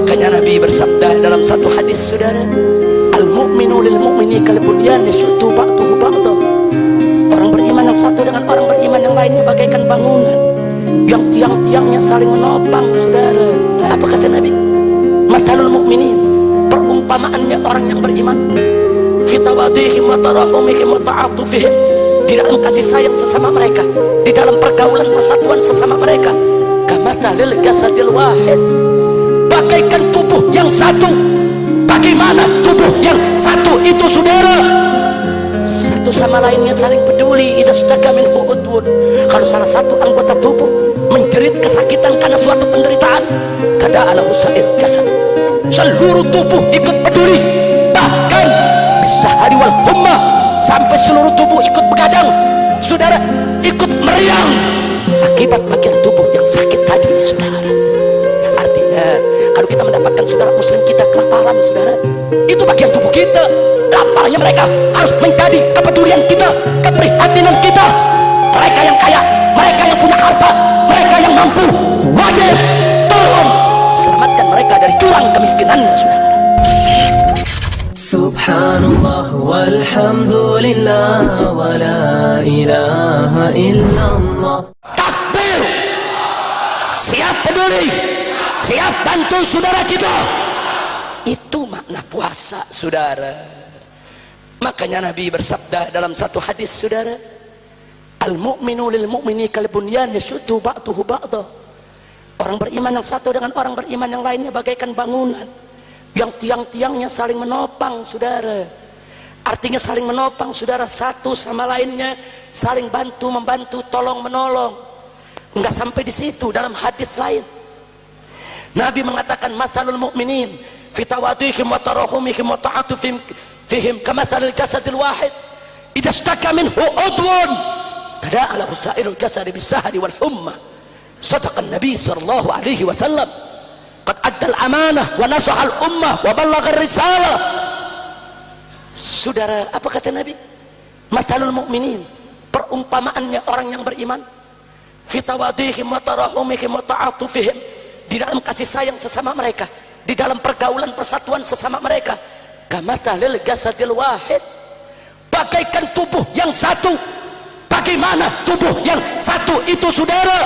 Makanya Nabi bersabda dalam satu hadis, saudara, al-mu'minu lil mu'mini kal bunyan yashuddu ba'duhu ba'dha. Orang beriman yang satu dengan orang beriman yang lainnya bagaikan bangunan yang tiang-tiangnya saling menopang, saudara. Apa kata Nabi? Mathalul mu'minin, perumpamaannya orang yang beriman, fi tawadihim wa tarahumihim wa ta'atufihim, di dalam kasih sayang sesama mereka, di dalam pergaulan persatuan sesama mereka, kamathalil jasadil wahid, bagaikan tubuh yang satu. Bagaimana tubuh yang satu itu, saudara? Satu sama lainnya saling peduli. Idza shtaka minhu udwun, kalau salah satu anggota tubuh menjerit kesakitan karena suatu penderitaan, kada ala husair jasad, seluruh tubuh ikut peduli. Bahkan bisahari wal humma, sampai seluruh tubuh ikut begadang, saudara, ikut meriang akibat bagian tubuh yang sakit tadi, saudara. Artinya kalau kita mendapatkan saudara muslim kita kelaparan, saudara, itu bagian tubuh kita. Laparnya mereka harus menjadi kepedulian kita, keprihatinan kita. Mereka yang kaya, mereka yang punya harta, mereka yang mampu, wajib tolong selamatkan mereka dari jurang kemiskinannya, saudara. Subhanallah walhamdulillah wa la ilaha illallah. Takbir, siap peduli, siap bantu saudara kita. Itu makna puasa, saudara. Makanya Nabi bersabda dalam satu hadis, saudara, al-mu'minu lil mu'mini kal bunyan yashuddu ba'duhu ba'dha. Orang beriman yang satu dengan orang beriman yang lainnya bagaikan bangunan yang tiang-tiangnya saling menopang, saudara. Artinya saling menopang, saudara, satu sama lainnya saling bantu membantu, tolong menolong. Enggak sampai di situ, dalam hadis lain Nabi mengatakan, mathalul mu'minin fi tawadihim wa tarahumihim wa ta'atufihim fihim kamathalil jasadil wahid idza ishtaka minhu udwun tada'a lahu sa'irul jasadi bisahri wal humma. Sadaqan Nabi sallallahu alaihi wasallam, qad adda al-amanah wa nasaha al-ummah wa ballagha ar-risalah. Saudara, apa kata Nabi? Mathalul mu'minin, perumpamaannya orang yang beriman, fi tawadihim wa tarahumihim wa ta'atufihim, di dalam kasih sayang sesama mereka, di dalam pergaulan persatuan sesama mereka, kamathalil jasadil wahid, bagaikan tubuh yang satu. Bagaimana tubuh yang satu itu, saudara?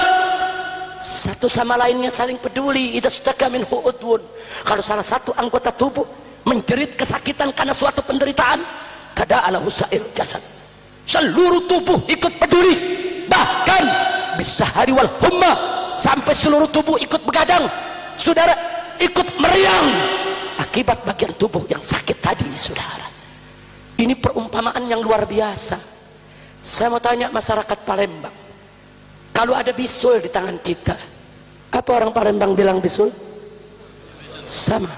Satu sama lainnya saling peduli. Idza shtaka minhu udwun, kalau salah satu anggota tubuh menjerit kesakitan karena suatu penderitaan, kada ala husair jasad, seluruh tubuh ikut peduli. Bahkan bisahari wal humma, sampai seluruh tubuh ikut begadang, saudara, ikut meriang akibat bagian tubuh yang sakit tadi, saudara. Ini perumpamaan yang luar biasa. Saya mau tanya masyarakat Palembang, kalau ada bisul di tangan kita, apa orang Palembang bilang bisul? Sama.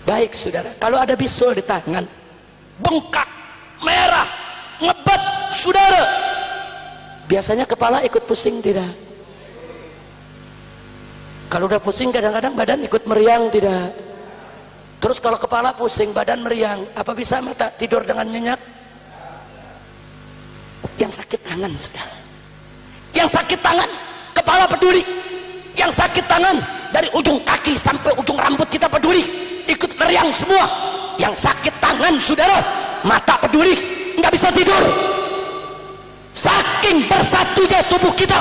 Baik, saudara, kalau ada bisul di tangan, bengkak, merah, ngebet, saudara, biasanya kepala ikut pusing tidak? Kalau udah pusing kadang-kadang badan ikut meriang tidak? Terus kalau kepala pusing, badan meriang, apa bisa mata tidur dengan nyenyak? Yang sakit tangan, sudah. Yang sakit tangan, kepala peduli. Yang sakit tangan, dari ujung kaki sampai ujung rambut kita peduli, ikut meriang semua. Yang sakit tangan, saudara, mata peduli, nggak bisa tidur. Saking bersatunya tubuh kita.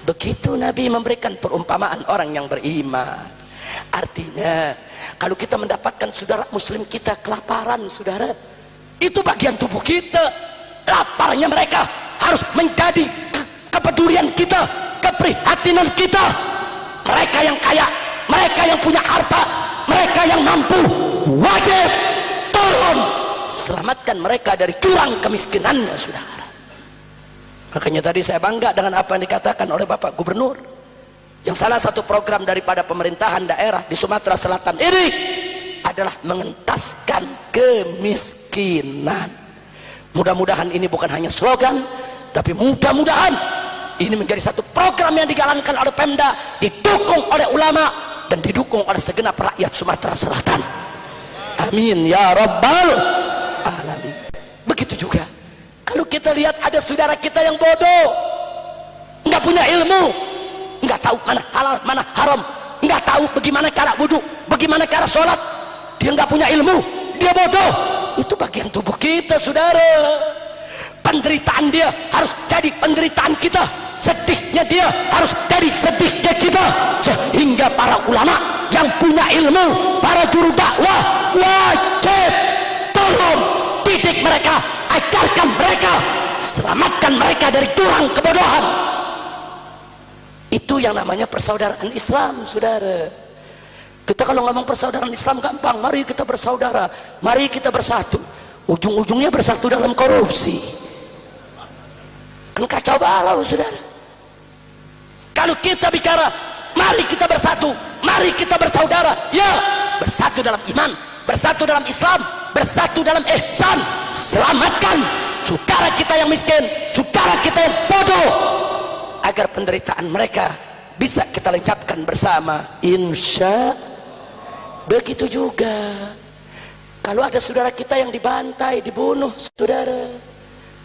Begitu Nabi memberikan perumpamaan orang yang beriman. Artinya kalau kita mendapatkan saudara muslim kita kelaparan, saudara, itu bagian tubuh kita. Laparnya mereka harus menjadi kepedulian kita, keprihatinan kita. Mereka yang kaya, mereka yang punya harta, mereka yang mampu, wajib tolong selamatkan mereka dari jurang kemiskinannya, saudara. Makanya tadi saya bangga dengan apa yang dikatakan oleh Bapak Gubernur, yang salah satu program daripada pemerintahan daerah di Sumatera Selatan ini adalah mengentaskan kemiskinan. Mudah-mudahan ini bukan hanya slogan, tapi mudah-mudahan ini menjadi satu program yang dijalankan oleh Pemda, didukung oleh ulama dan didukung oleh segenap rakyat Sumatera Selatan. Amin ya rabbal alamin. Begitu juga kalau kita lihat ada saudara kita yang bodoh, nggak punya ilmu, nggak tahu mana halal mana haram, nggak tahu bagaimana cara wudhu, bagaimana cara sholat, dia nggak punya ilmu, dia bodoh. Itu bagian tubuh kita, saudara. Penderitaan dia harus jadi penderitaan kita, sedihnya dia harus jadi sedihnya kita. Sehingga para ulama yang punya ilmu, para juru dakwah, wajib tolong didik mereka, ajarkan mereka, selamatkan mereka dari jurang kebodohan. Itu yang namanya persaudaraan Islam, saudara. Kita kalau ngomong persaudaraan Islam gampang, mari kita bersaudara, mari kita bersatu. Ujung-ujungnya bersatu dalam korupsi, kan kacau balau, saudara. Kalau kita bicara mari kita bersatu, mari kita bersaudara, ya bersatu dalam iman, bersatu dalam Islam, bersatu dalam ihsan. Selamatkan saudara kita yang miskin, saudara kita yang bodoh, agar penderitaan mereka bisa kita lengkapkan bersama, insya. Begitu juga kalau ada saudara kita yang dibantai, dibunuh, saudara,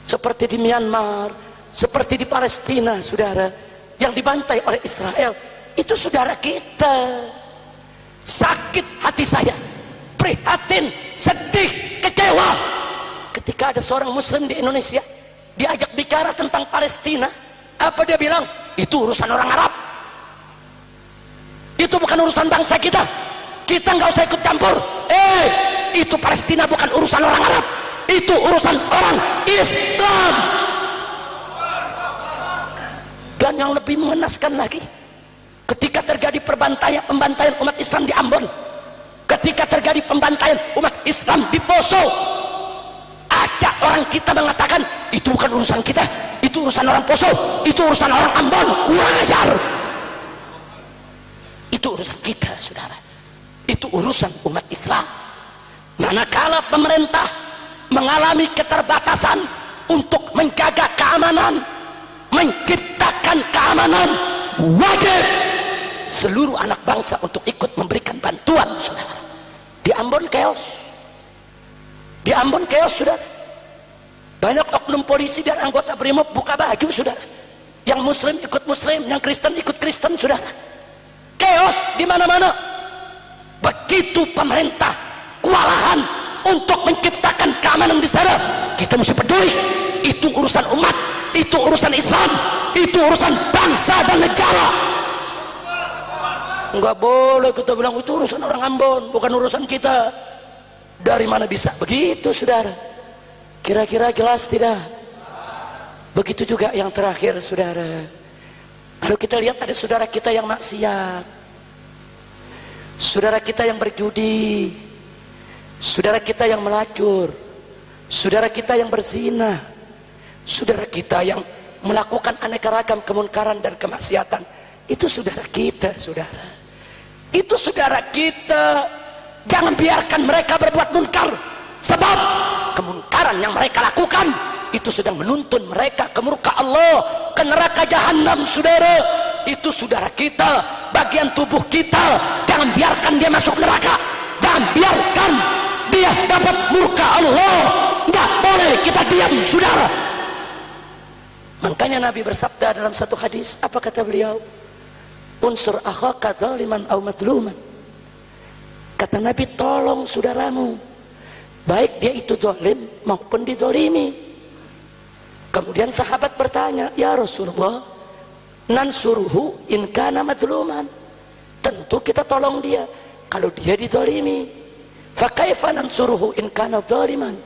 seperti di Myanmar, seperti di Palestina, saudara, yang dibantai oleh Israel, itu saudara kita. Sakit hati saya, prihatin, sedih, kecewa ketika ada seorang muslim di Indonesia diajak bicara tentang Palestina. Apa dia bilang? Itu urusan orang Arab, itu bukan urusan bangsa kita, kita nggak usah ikut campur. Itu Palestina bukan urusan orang Arab, itu urusan orang Islam. Dan yang lebih mengenaskan lagi, ketika terjadi pembantaian umat Islam di Ambon, ketika terjadi pembantaian umat Islam di Poso, ada orang kita mengatakan itu bukan urusan kita, itu urusan orang Poso, itu urusan orang Ambon. Kurang ajar. Itu urusan kita, saudara, itu urusan umat Islam. Manakala pemerintah mengalami keterbatasan untuk menjaga keamanan, menciptakan keamanan, wajib seluruh anak bangsa untuk ikut memberikan bantuan, saudara. Di Ambon chaos, di Ambon chaos, saudara. Banyak oknum polisi dan anggota BRIMOB buka baju, saudara. Yang muslim ikut muslim, yang Kristen ikut Kristen, saudara. Chaos di mana-mana. Begitu pemerintah kewalahan untuk menciptakan keamanan di sana, kita mesti peduli. Itu urusan umat, itu urusan Islam, itu urusan bangsa dan negara. Enggak boleh kita bilang itu urusan orang Ambon, bukan urusan kita. Dari mana bisa begitu, saudara? Kira-kira jelas tidak? Begitu juga yang terakhir, saudara. Kalau kita lihat ada saudara kita yang maksiat, saudara kita yang berjudi, saudara kita yang melacur, saudara kita yang berzina, saudara kita yang melakukan aneka ragam kemunkaran dan kemaksiatan. Itu saudara kita, saudara. Itu saudara kita. Jangan biarkan mereka berbuat munkar, sebab kemunkaran yang mereka lakukan itu sedang menuntun mereka ke murka Allah, ke neraka jahanam, saudara. Itu saudara kita, bagian tubuh kita. Jangan biarkan dia masuk neraka, jangan biarkan dia dapat murka Allah. Nggak boleh kita diam, saudara. Makanya Nabi bersabda dalam satu hadis, apa kata beliau? Unsur akhaka zaliman aw madluman. Kata Nabi, tolong saudaramu, baik dia itu zalim maupun dizalimi. Kemudian sahabat bertanya, ya Rasulullah, nansuruhu in kana madluman. Tentu kita tolong dia kalau dia dizalimi. Fa kaifa nansuruhu in kana zaliman.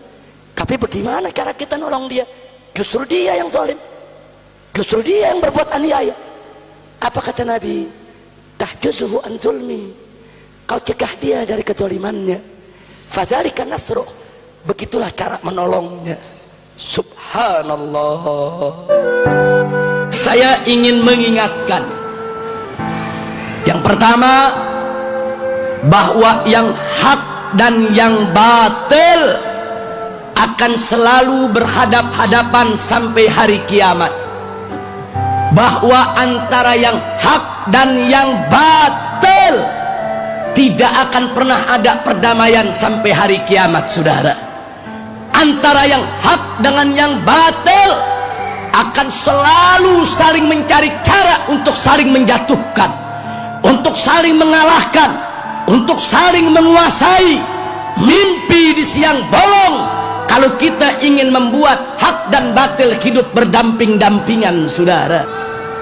Tapi bagaimana cara kita nolong dia? Justru dia yang zalim, justru dia yang berbuat aniaya. Apa kata Nabi? Tahjuzuhu an zulmi. Kau cegah dia dari kezalimannya. Fadzalika nasruh. Begitulah cara menolongnya. Subhanallah. Saya ingin mengingatkan, yang pertama, bahwa yang hak dan yang batil akan selalu berhadap-hadapan sampai hari kiamat. Bahwa antara yang hak dan yang batil tidak akan pernah ada perdamaian sampai hari kiamat, saudara. Antara yang hak dengan yang batil akan selalu saling mencari cara untuk saling menjatuhkan. untuk saling mengalahkan, untuk saling menguasai. Mimpi di siang bolong kalau kita ingin membuat hak dan batil hidup berdamping-dampingan, saudara.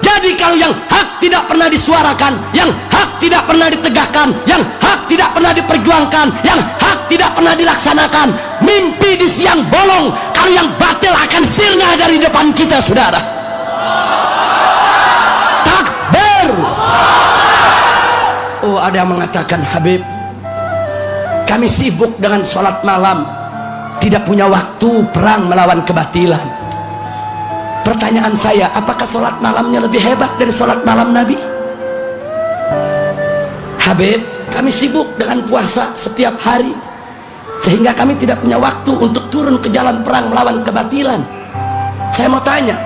Jadi kalau yang hak tidak pernah disuarakan, yang hak tidak pernah ditegakkan, yang hak tidak pernah diperjuangkan, yang hak tidak pernah dilaksanakan, mimpi di siang bolong kalau yang batil akan sirna dari depan kita, saudara. Takbir. Oh, ada yang mengatakan, Habib, kami sibuk dengan sholat malam, tidak punya waktu perang melawan kebatilan. Pertanyaan saya, apakah sholat malamnya lebih hebat dari sholat malam Nabi? Habib, kami sibuk dengan puasa setiap hari, sehingga kami tidak punya waktu untuk turun ke jalan perang melawan kebatilan. Saya mau tanya,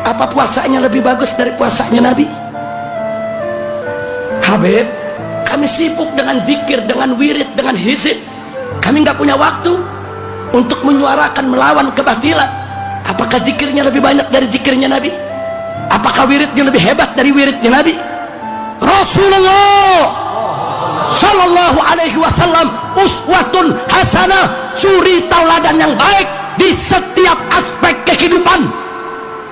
apa puasanya lebih bagus dari puasanya Nabi? Habib, kami sibuk dengan zikir, dengan wirid, dengan hizib. Kami nggak punya waktu untuk menyuarakan melawan kebatilan. Apakah zikirnya lebih banyak dari zikirnya Nabi? Apakah wiridnya lebih hebat dari wiridnya Nabi? Rasulullah Sallallahu Alaihi Wasallam uswatun hasanah, suri tauladan yang baik di setiap aspek kehidupan.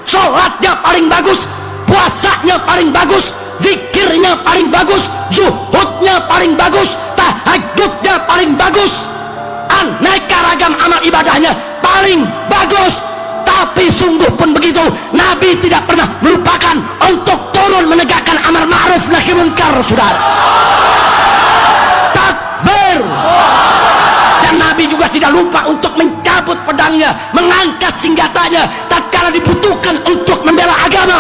Sholatnya paling bagus, puasanya paling bagus, zikirnya paling bagus, zuhudnya paling bagus, tahajudnya paling bagus, aneka ragam amal ibadahnya paling bagus. Tapi sungguh pun begitu, Nabi tidak pernah melupakan untuk turun menegakkan amar ma'ruf nahi munkar, saudara. Takbir. Dan Nabi juga tidak lupa untuk mencabut pedangnya, mengangkat senjatanya tatkala dibutuhkan untuk membela agama.